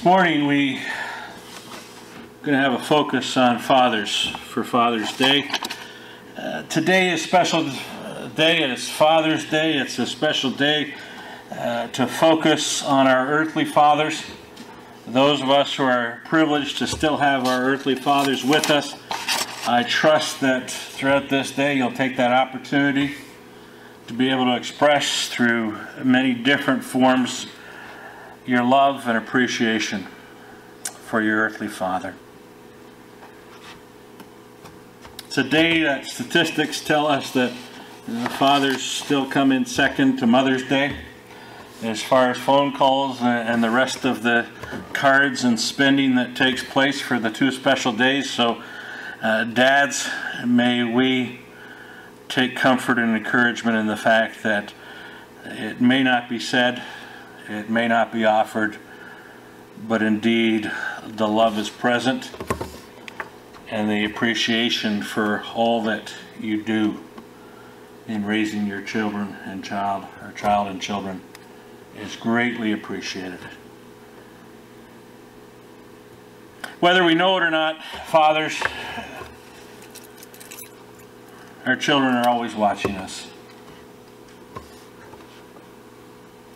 morning we're going to have a focus on fathers for Father's Day. Today is a special day. It's Father's Day. It's a special day to focus on our earthly fathers. Those of us who are privileged to still have our earthly fathers with us, I trust that throughout this day you'll take that opportunity to be able to express through many different forms your love and appreciation for your earthly father. It's a day that statistics tell us that fathers still come in second to Mother's Day as far as phone calls and the rest of the cards and spending that takes place for the two special days. So dads, may we take comfort and encouragement in the fact that it may not be said, it may not be offered, but indeed the love is present and the appreciation for all that you do in raising your children and child and children is greatly appreciated. Whether we know it or not, fathers, our children are always watching us.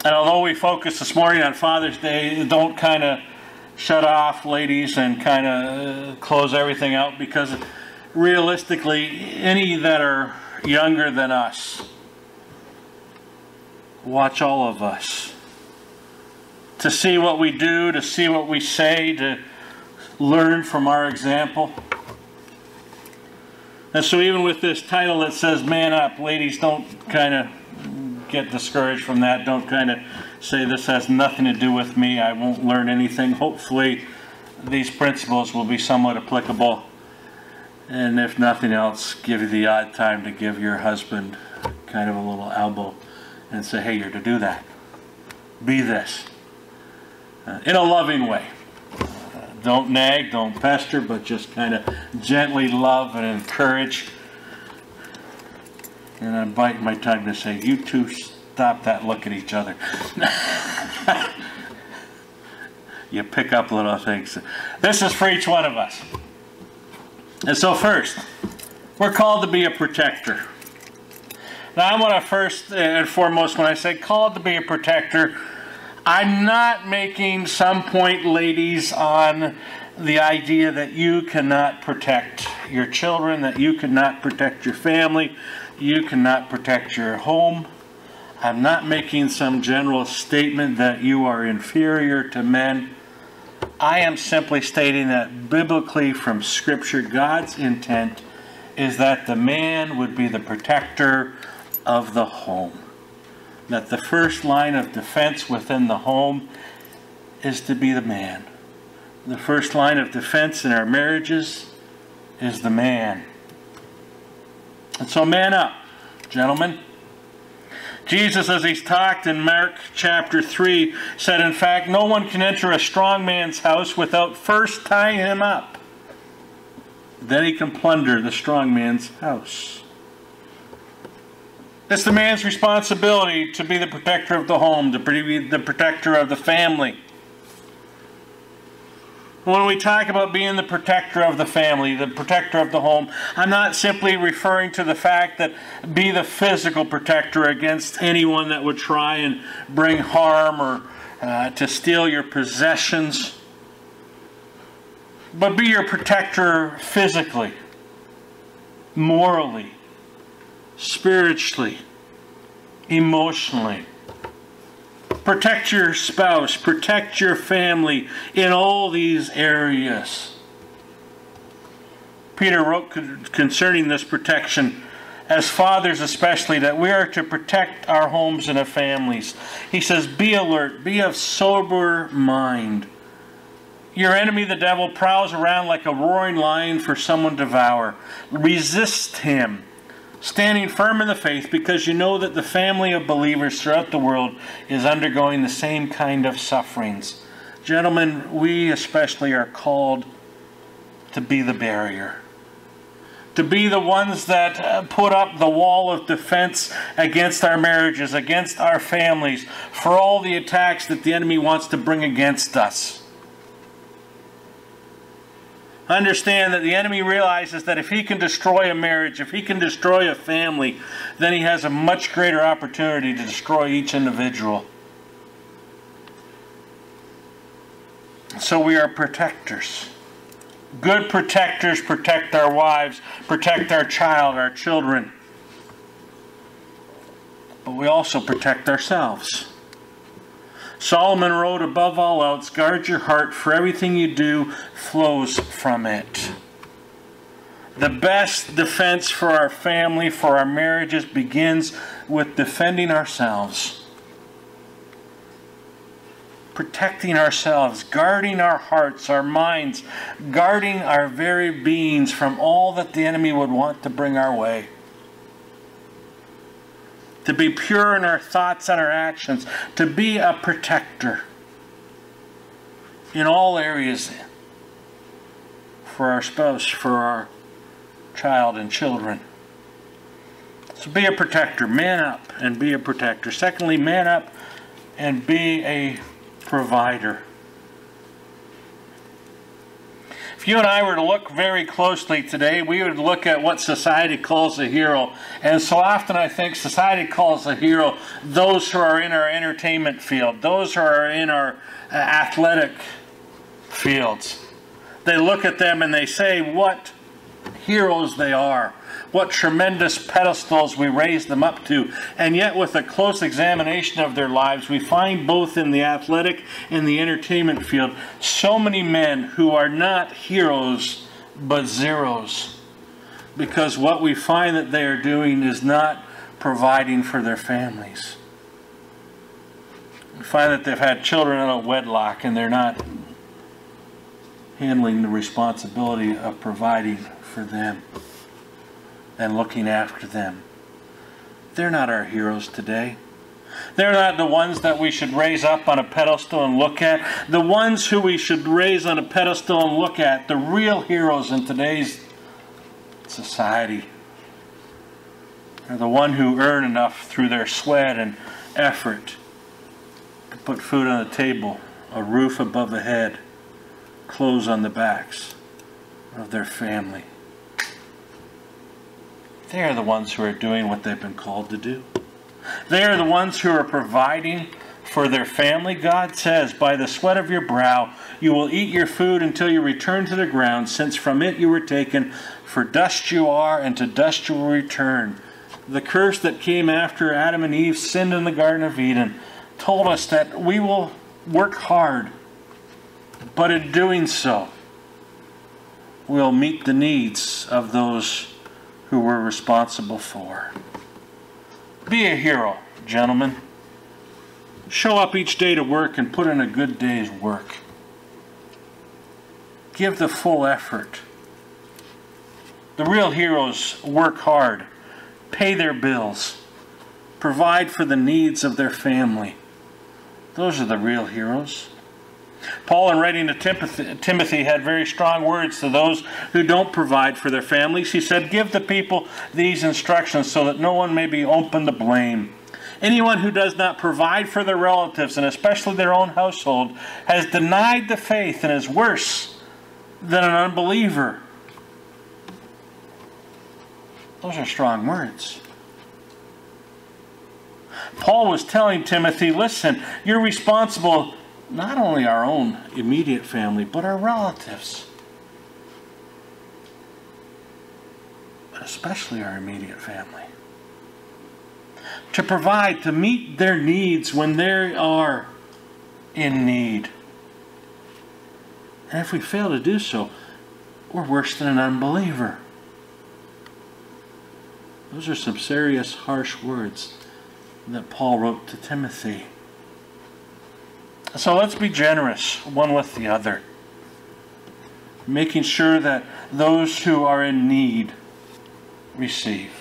And although we focus this morning on Father's Day, don't kind of shut off, ladies, and kind of close everything out, because realistically, any that are younger than us watch all of us. To see what we do, to see what we say, to learn from our example. And so even with this title that says Man Up, ladies, don't kind of get discouraged from that. Don't kind of say this has nothing to do with me, I won't learn anything. Hopefully these principles will be somewhat applicable, and if nothing else, give you the odd time to give your husband kind of a little elbow and say, hey, you're to do that, be this, in a loving way. Don't nag, don't pester, but just kind of gently love and encourage. And I'm biting my tongue to say, you two stop that look at each other. You pick up little things. This is for each one of us. And so first, we're called to be a protector. Now I want to first and foremost, when I say called to be a protector, I'm not making some point, ladies, on the idea that you cannot protect your children, that you cannot protect your family, you cannot protect your home. I'm not making some general statement that you are inferior to men. I am simply stating that biblically from Scripture, God's intent is that the man would be the protector of the home. That the first line of defense within the home is to be the man. The first line of defense in our marriages is the man. And so man up, gentlemen. Jesus, as he's talked in Mark chapter 3, said, in fact, no one can enter a strong man's house without first tying him up. Then he can plunder the strong man's house. It's the man's responsibility to be the protector of the home, to be the protector of the family. When we talk about being the protector of the family, the protector of the home, I'm not simply referring to the fact that be the physical protector against anyone that would try and bring harm or to steal your possessions. But be your protector physically, morally, spiritually, emotionally. Protect your spouse, protect your family in all these areas. Peter wrote concerning this protection, as fathers especially, that we are to protect our homes and our families. He says, be alert, be of sober mind. Your enemy, the devil, prowls around like a roaring lion for someone to devour. Resist him, standing firm in the faith, because you know that the family of believers throughout the world is undergoing the same kind of sufferings. Gentlemen, we especially are called to be the barrier. To be the ones that put up the wall of defense against our marriages, against our families, for all the attacks that the enemy wants to bring against us. Understand that the enemy realizes that if he can destroy a marriage, if he can destroy a family, then he has a much greater opportunity to destroy each individual. So we are protectors. Good protectors protect our wives, protect our child, our children. But we also protect ourselves. Solomon wrote, above all else, guard your heart, for everything you do flows from it. The best defense for our family, for our marriages, begins with defending ourselves. Protecting ourselves, guarding our hearts, our minds, guarding our very beings from all that the enemy would want to bring our way. To be pure in our thoughts and our actions, to be a protector in all areas for our spouse, for our child and children. So be a protector. Man up and be a protector. Secondly, man up and be a provider. If you and I were to look very closely today, we would look at what society calls a hero. And so often I think society calls a hero those who are in our entertainment field, those who are in our athletic fields. They look at them and they say what heroes they are, what tremendous pedestals we raise them up to. And yet with a close examination of their lives, we find both in the athletic and the entertainment field so many men who are not heroes but zeros. Because what we find that they are doing is not providing for their families. We find that they've had children out of wedlock and they're not handling the responsibility of providing for them and looking after them. They're not our heroes today. They're not the ones that we should raise up on a pedestal and look at. The ones who we should raise on a pedestal and look at, the real heroes in today's society, are the one who earn enough through their sweat and effort to put food on the table, a roof above the head, clothes on the backs of their family. They are the ones who are doing what they've been called to do. They are the ones who are providing for their family. God says, by the sweat of your brow you will eat your food until you return to the ground, since from it you were taken. For dust you are, and to dust you will return. The curse that came after Adam and Eve sinned in the Garden of Eden told us that we will work hard, but in doing so, we'll meet the needs of those who we're responsible for. Be a hero, gentlemen. Show up each day to work and put in a good day's work. Give the full effort. The real heroes work hard, pay their bills, provide for the needs of their family. Those are the real heroes. Paul, in writing to Timothy, had very strong words to those who don't provide for their families. He said, give the people these instructions so that no one may be open to blame. Anyone who does not provide for their relatives, and especially their own household, has denied the faith and is worse than an unbeliever. Those are strong words. Paul was telling Timothy, listen, you're responsible not only our own immediate family, but our relatives. But especially our immediate family. To provide, to meet their needs when they are in need. And if we fail to do so, we're worse than an unbeliever. Those are some serious, harsh words that Paul wrote to Timothy. So let's be generous one with the other, making sure that those who are in need receive.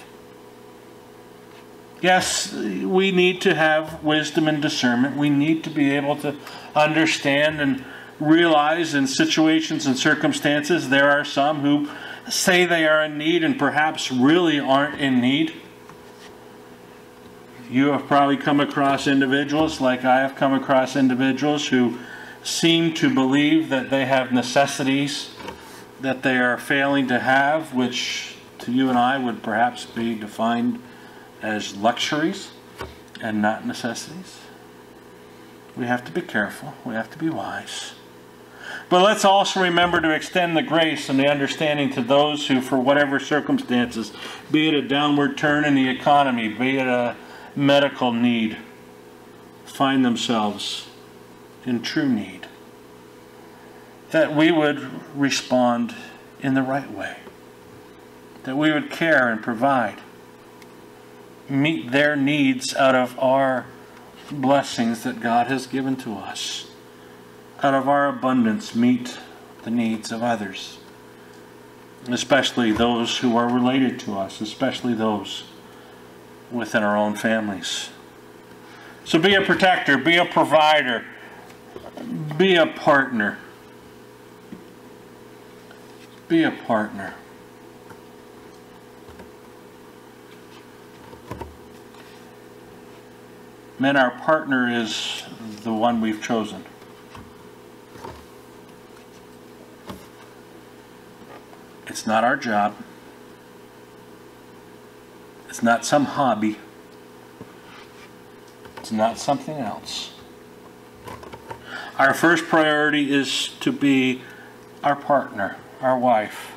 Yes, we need to have wisdom and discernment. We need to be able to understand and realize in situations and circumstances there are some who say they are in need and perhaps really aren't in need. You have probably come across individuals, like I have come across individuals, who seem to believe that they have necessities that they are failing to have, which to you and I would perhaps be defined as luxuries and not necessities. We have to be careful. We have to be wise. But let's also remember to extend the grace and the understanding to those who, for whatever circumstances, be it a downward turn in the economy, be it a medical need, find themselves in true need, that we would respond in the right way, that we would care and provide, meet their needs out of our blessings that God has given to us. Out of our abundance, meet the needs of others, especially those who are related to us, especially those within our own families. So be a protector, be a provider, be a partner. Be a partner. Men, our partner is the one we've chosen. It's not our job. It's not some hobby. It's not something else. Our first priority is to be our partner, our wife.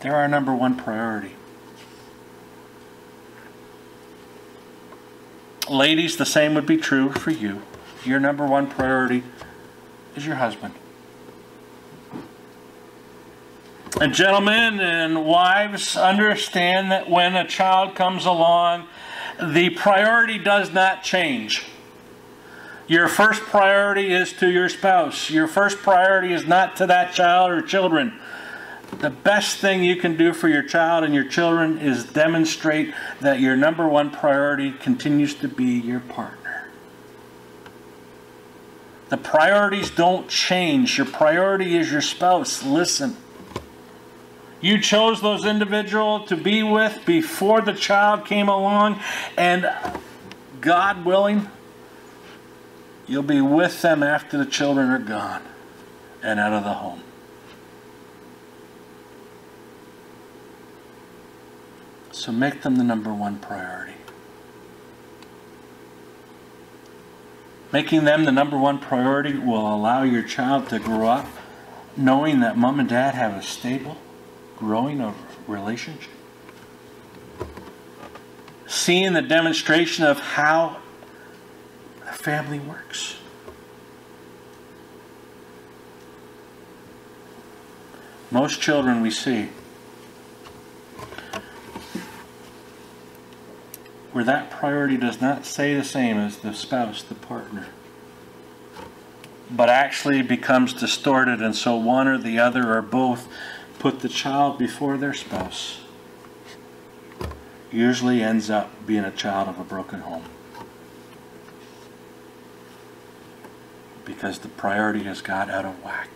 They're our number one priority. Ladies, the same would be true for you. Your number one priority is your husband. And gentlemen and wives, understand that when a child comes along, the priority does not change. Your first priority is to your spouse. Your first priority is not to that child or children. The best thing you can do for your child and your children is demonstrate that your number one priority continues to be your partner. The priorities don't change. Your priority is your spouse. Listen. You chose those individuals to be with before the child came along, and God willing, you'll be with them after the children are gone and out of the home. So make them the number one priority. Making them the number one priority will allow your child to grow up knowing that mom and dad have a stable, growing a relationship. Seeing the demonstration of how a family works. Most children we see where that priority does not stay the same as the spouse, the partner, but actually becomes distorted, and so one or the other or both put the child before their spouse, usually ends up being a child of a broken home. Because the priority has got out of whack.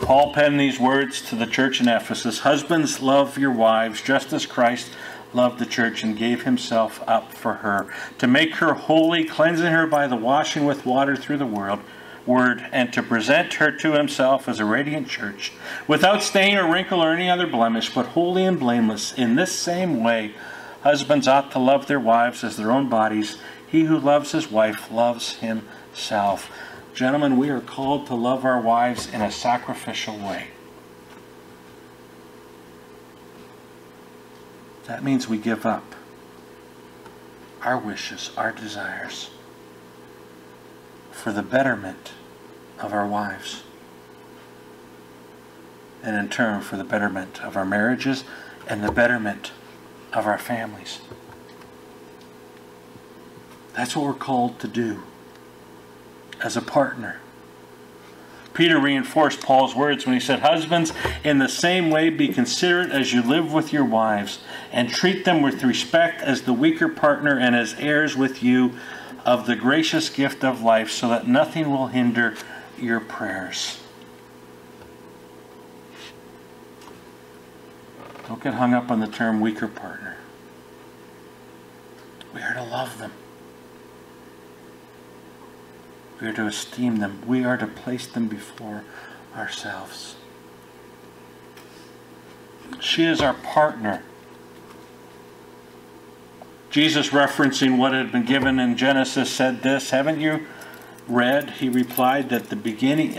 Paul penned these words to the church in Ephesus: "Husbands, love your wives, just as Christ loved the church and gave himself up for her, to make her holy, cleansing her by the washing with water through the word, and to present her to himself as a radiant church, without stain or wrinkle or any other blemish, but holy and blameless. In this same way, husbands ought to love their wives as their own bodies. He who loves his wife loves himself." Gentlemen, we are called to love our wives in a sacrificial way. That means we give up our wishes, our desires, for the betterment of our wives. And in turn, for the betterment of our marriages and the betterment of our families. That's what we're called to do as a partner. Peter reinforced Paul's words when he said, "Husbands, in the same way be considerate as you live with your wives, and treat them with respect as the weaker partner and as heirs with you of the gracious gift of life, so that nothing will hinder your prayers." Don't get hung up on the term weaker partner. We are to love them. We are to esteem them. We are to place them before ourselves. She is our partner. Jesus, referencing what had been given in Genesis, said this, haven't you read? He replied that at the beginning,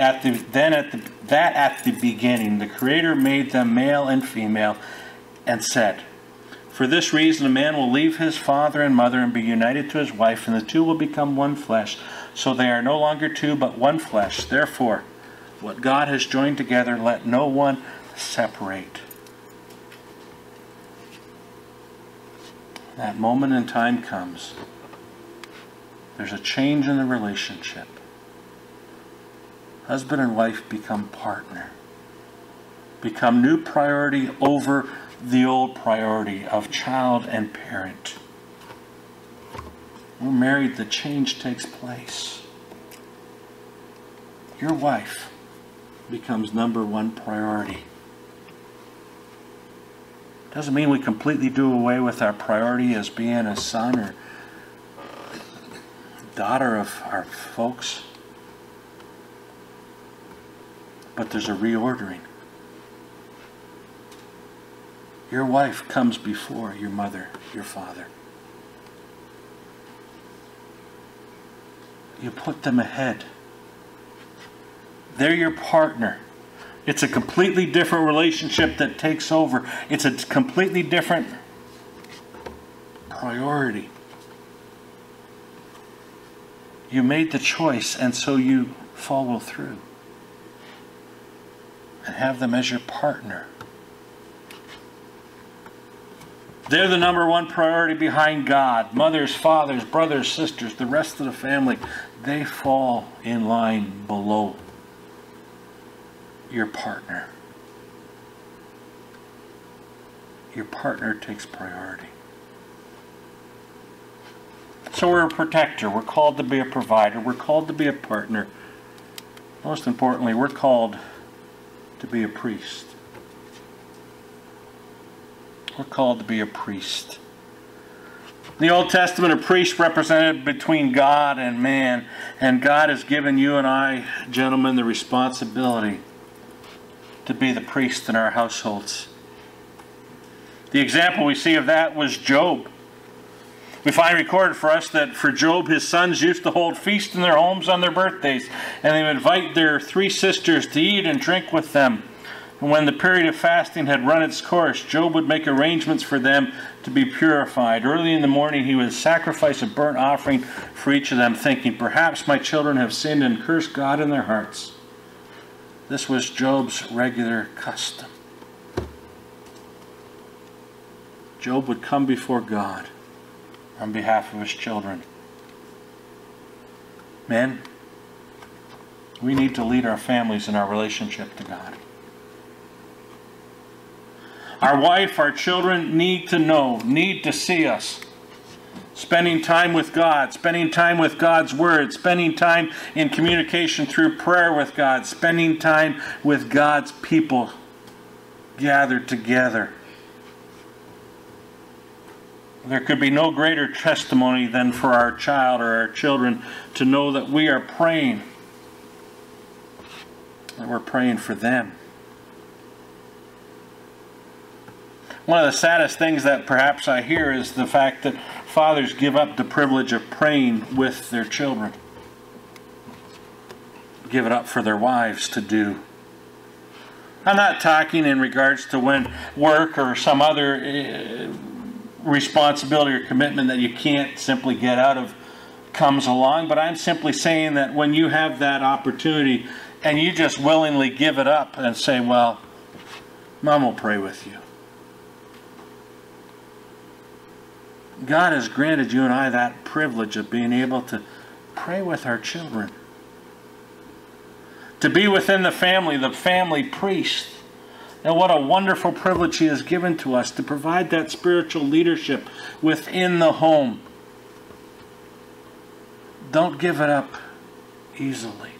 the Creator made them male and female, and said, for this reason a man will leave his father and mother and be united to his wife, and the two will become one flesh. So they are no longer two, but one flesh. Therefore, what God has joined together, let no one separate. That moment in time comes. There's a change in the relationship. Husband and wife become partner. Become new priority over the old priority of child and parent. We're married, the change takes place. Your wife becomes number one priority. Doesn't mean we completely do away with our priority as being a son or daughter of our folks. But there's a reordering. Your wife comes before your mother, your father. You put them ahead. They're your partner. It's a completely different relationship that takes over. It's a completely different priority. You made the choice, and so you follow through. And have them as your partner. They're the number one priority behind God. Mothers, fathers, brothers, sisters, the rest of the family, they fall in line below your partner. Your partner takes priority. So we're a protector. We're called to be a provider. We're called to be a partner. Most importantly, we're called to be a priest. We're called to be a priest. In the Old Testament, a priest represented between God and man. And God has given you and I, gentlemen, the responsibility to be the priest in our households. The example we see of that was Job. We find recorded for us that for Job, his sons used to hold feasts in their homes on their birthdays, and they would invite their 3 sisters to eat and drink with them. And when the period of fasting had run its course, Job would make arrangements for them to be purified. Early in the morning, he would sacrifice a burnt offering for each of them, thinking, perhaps my children have sinned and cursed God in their hearts. This was Job's regular custom. Job would come before God on behalf of his children. Men, we need to lead our families in our relationship to God. Our wife, our children need to know, need to see us spending time with God, spending time with God's Word, spending time in communication through prayer with God, spending time with God's people gathered together. There could be no greater testimony than for our child or our children to know that we are praying, that we're praying for them. One of the saddest things that perhaps I hear is the fact that fathers give up the privilege of praying with their children. Give it up for their wives to do. I'm not talking in regards to when work or some other responsibility or commitment that you can't simply get out of comes along, but I'm simply saying that when you have that opportunity and you just willingly give it up and say, well, Mom will pray with you. God has granted you and I that privilege of being able to pray with our children. To be within the family priest. And what a wonderful privilege He has given to us to provide that spiritual leadership within the home. Don't give it up easily.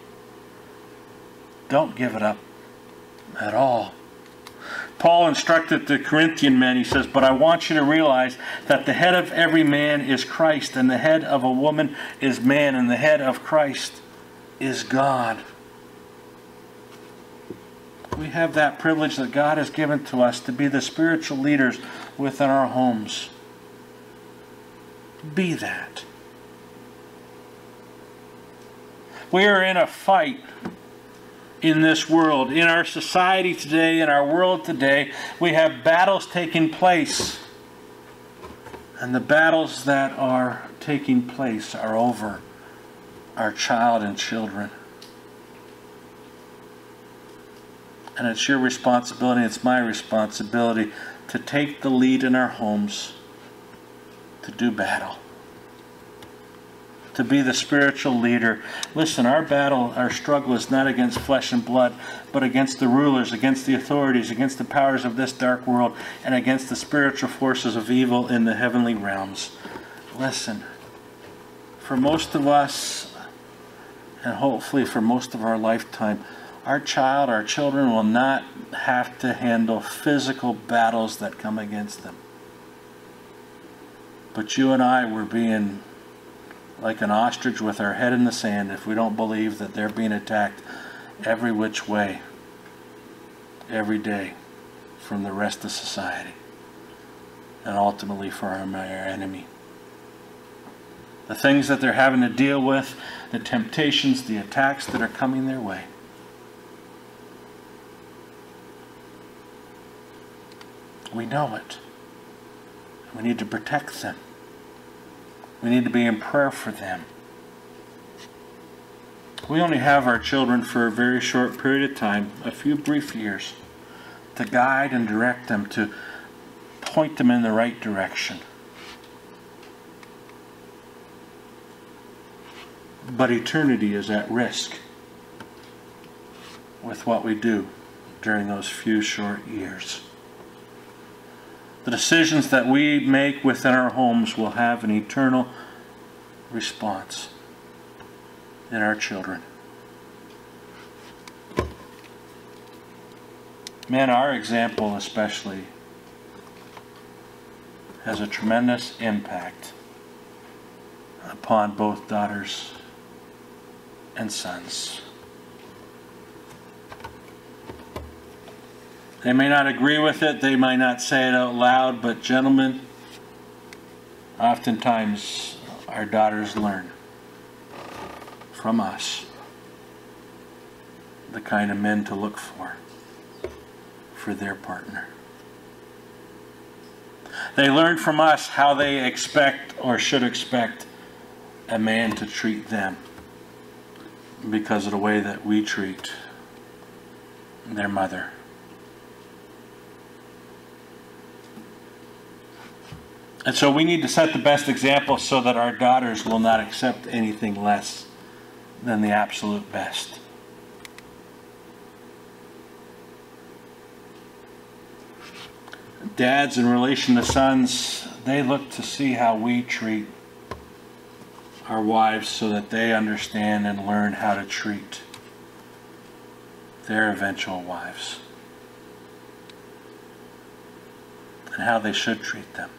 Don't give it up at all. Paul instructed the Corinthian men, he says, but I want you to realize that the head of every man is Christ, and the head of a woman is man, and the head of Christ is God. We have that privilege that God has given to us to be the spiritual leaders within our homes. Be that. We are in a fight in this world. In our society today, in our world today, we have battles taking place. And the battles that are taking place are over our child and children. And it's your responsibility, it's my responsibility to take the lead in our homes, to do battle, to be the spiritual leader. Listen, our battle, our struggle is not against flesh and blood, but against the rulers, against the authorities, against the powers of this dark world, and against the spiritual forces of evil in the heavenly realms. Listen, for most of us, and hopefully for most of our lifetime, our children will not have to handle physical battles that come against them. But you and I were being like an ostrich with our head in the sand if we don't believe that they're being attacked every which way, every day, from the rest of society, and ultimately for our enemy. The things that they're having to deal with, the temptations, the attacks that are coming their way. We know it. We need to protect them. We need to be in prayer for them. We only have our children for a very short period of time, a few brief years, to guide and direct them, to point them in the right direction. But eternity is at risk with what we do during those few short years. The decisions that we make within our homes will have an eternal response in our children. Man, our example especially has a tremendous impact upon both daughters and sons. They may not agree with it, they might not say it out loud, but gentlemen, oftentimes our daughters learn from us the kind of men to look for their partner. They learn from us how they expect or should expect a man to treat them because of the way that we treat their mother. And so we need to set the best example so that our daughters will not accept anything less than the absolute best. Dads, in relation to sons, they look to see how we treat our wives so that they understand and learn how to treat their eventual wives and how they should treat them.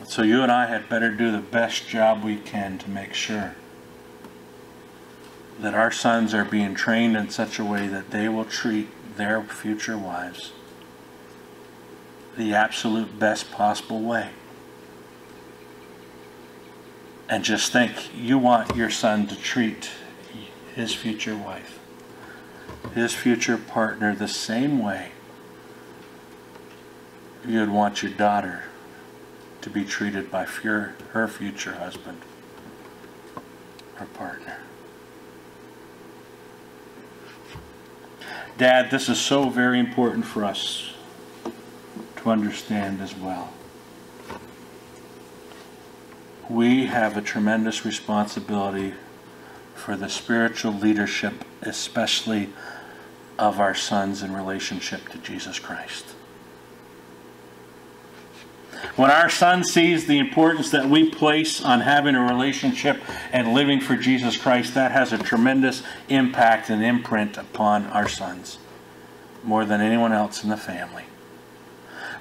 So you and I had better do the best job we can to make sure that our sons are being trained in such a way that they will treat their future wives the absolute best possible way. And just think, you want your son to treat his future wife, his future partner, the same way you'd want your daughter to be treated by her future husband or partner. Dad, this is so very important for us to understand as well. We have a tremendous responsibility for the spiritual leadership, especially of our sons in relationship to Jesus Christ. When our son sees the importance that we place on having a relationship and living for Jesus Christ, that has a tremendous impact and imprint upon our sons, more than anyone else in the family.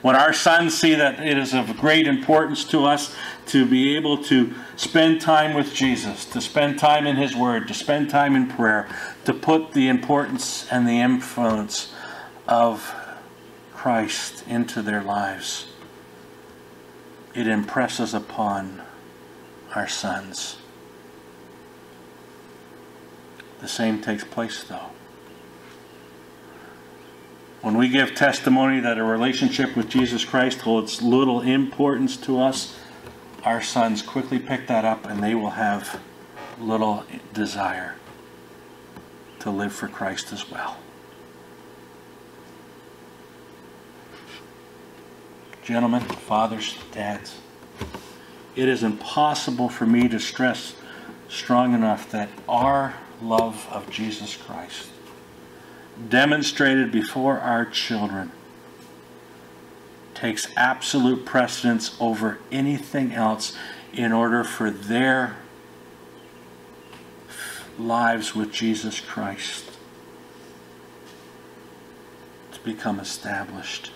When our sons see that it is of great importance to us to be able to spend time with Jesus, to spend time in His Word, to spend time in prayer, to put the importance and the influence of Christ into their lives, it impresses upon our sons. The same takes place though. When we give testimony that a relationship with Jesus Christ holds little importance to us, our sons quickly pick that up and they will have little desire to live for Christ as well. Gentlemen, fathers, dads, it is impossible for me to stress strong enough that our love of Jesus Christ, demonstrated before our children, takes absolute precedence over anything else in order for their lives with Jesus Christ to become established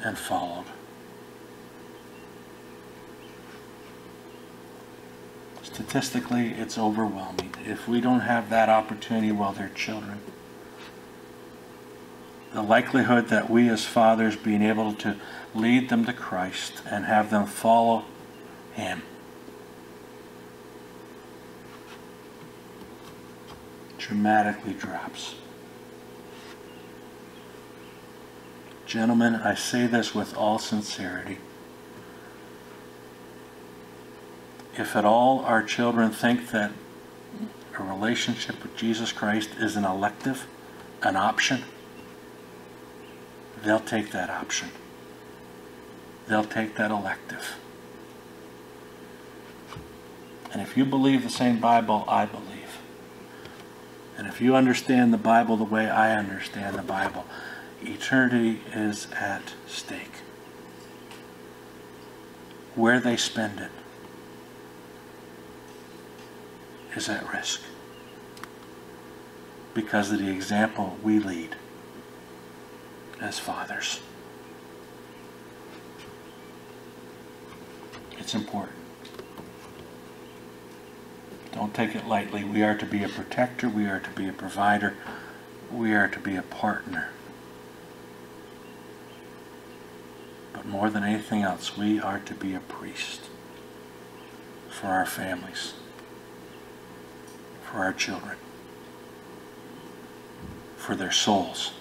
and followed. Statistically, it's overwhelming. If we don't have that opportunity while they're children, the likelihood that we as fathers being able to lead them to Christ and have them follow Him dramatically drops. Gentlemen, I say this with all sincerity. If at all our children think that a relationship with Jesus Christ is an elective, an option, they'll take that option. They'll take that elective. And if you believe the same Bible I believe, and if you understand the Bible the way I understand the Bible, eternity is at stake. Where they spend it is at risk because of the example we lead as fathers. It's important. Don't take it lightly. We are to be a protector. We are to be a provider. We are to be a partner. But more than anything else, we are to be a priest for our families, for our children, for their souls.